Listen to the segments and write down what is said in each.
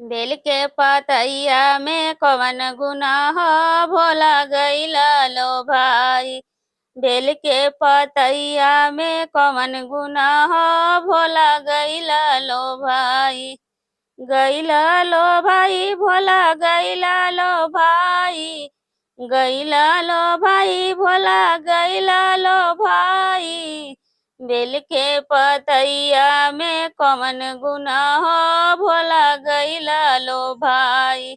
बेल के पतैया में कवन गुनाह भोला गईला लो भाई। बेल के पतैया में कवन गुनाह भोला गईला लो भाई। गईला लो भाई भोला गईला लो भाई। गईला लो भाई भोला गईला लो भाई। बेल के पतैया में कवन गुनाह भोला गईला लो भाई।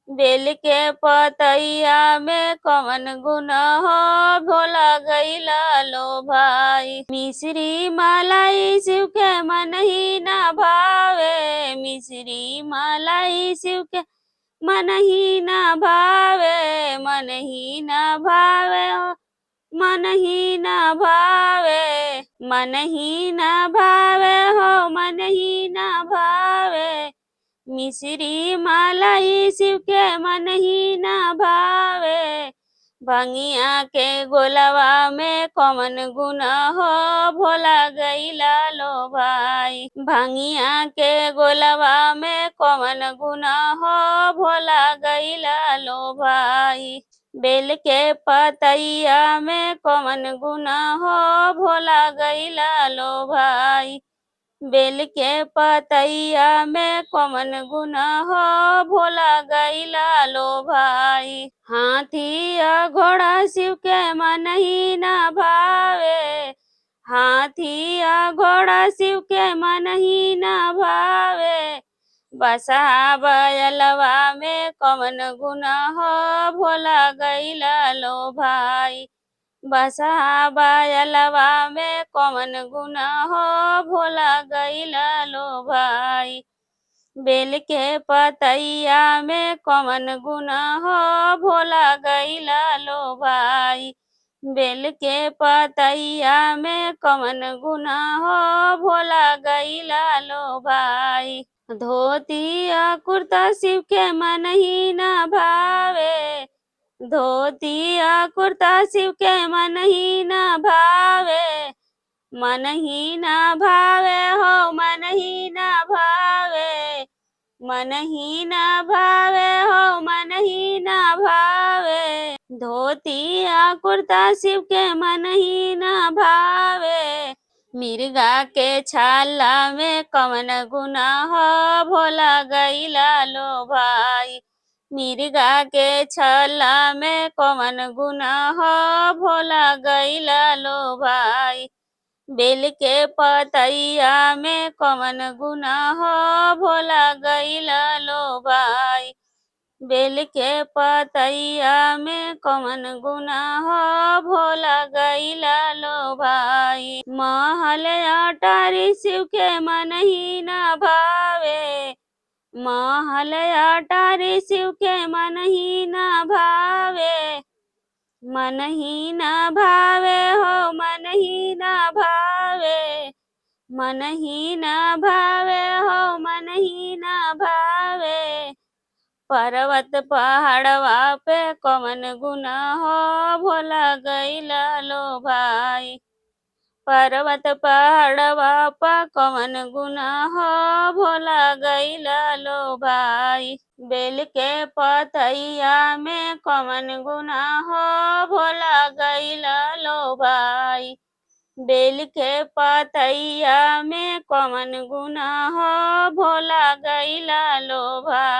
बेल के पतैया में कवन गुनाह भोला गईला लो भाई। मिश्री मलाई शिव के मन ही ना भावे। मिश्री मलाई शिव के मन ही ना भावे। मन ही ना भावे हो मन ही ना भावे। मन ही ना भावे हो मन ही ना भावे। मिश्री मलाई शिव के मन ही ना भावे। भंगिया के गोलवा में कवन गुनाह भोला गईला लो भाई। भंगिया के गोलवा में कवन गुनाह भोला गईला लो भाई। बेल के पतैया में कवन गुनाह भोला गईला लो भाई। बेल के पतैया में कवन गुनाह भोला गईला लो भाई। हाथी या घोड़ा शिव के मन ही ना भावे। हाथी या घोड़ा शिव के मन ही ना भावे। बसहा बैलवा में कवन गुनाह भोला गईला लो भाई। बसहा बैलवा में कवन गुनाह भोला गईला लो भाई। बेल के पतैया में कवन गुनाह भोला गईला लो भाई। बेल के पतैया में कवन गुनाह भोला गईला लो भाई। धोतिया कुर्ता शिव के मन ही ना भावे। धोतिया कुर्ता शिव के मन ही ना भावे। मन ही ना भावे हो मन ही ना भावे। मन ही ना भावे हो मन ही ना भावे। धोतिया कुर्ता शिव के मन ही ना भावे। मिर्गा के छाला में कवन गुनाह भोला गईला लो भाई। मिर्गा के छाला में कवन गुनाह भोला गईला लो भाई। बेल के पतैया में कवन गुनाह भोला गईला लो भाई। बेल के पतैया में कवन गुनाह भोला गईला लो भाई। महल अटारी शिव के मन ही ना भावे। महल अटारी शिव के मन ही ना भावे। मन ही ना भावे हो मन ही ना भावे। मन ही ना भावे हो मन ही ना भावे। पर्वत पहाड़वा पे कवन गुनाह भोला गईला लो भाई। पर्वत पहाड़वा पे कवन गुनाह भोला गईला लो भाई। बेल के पतैया में कवन गुनाह भोला गईला लो भाई। बेल के पतैया में कवन गुनाह भोला गईला लो भाई।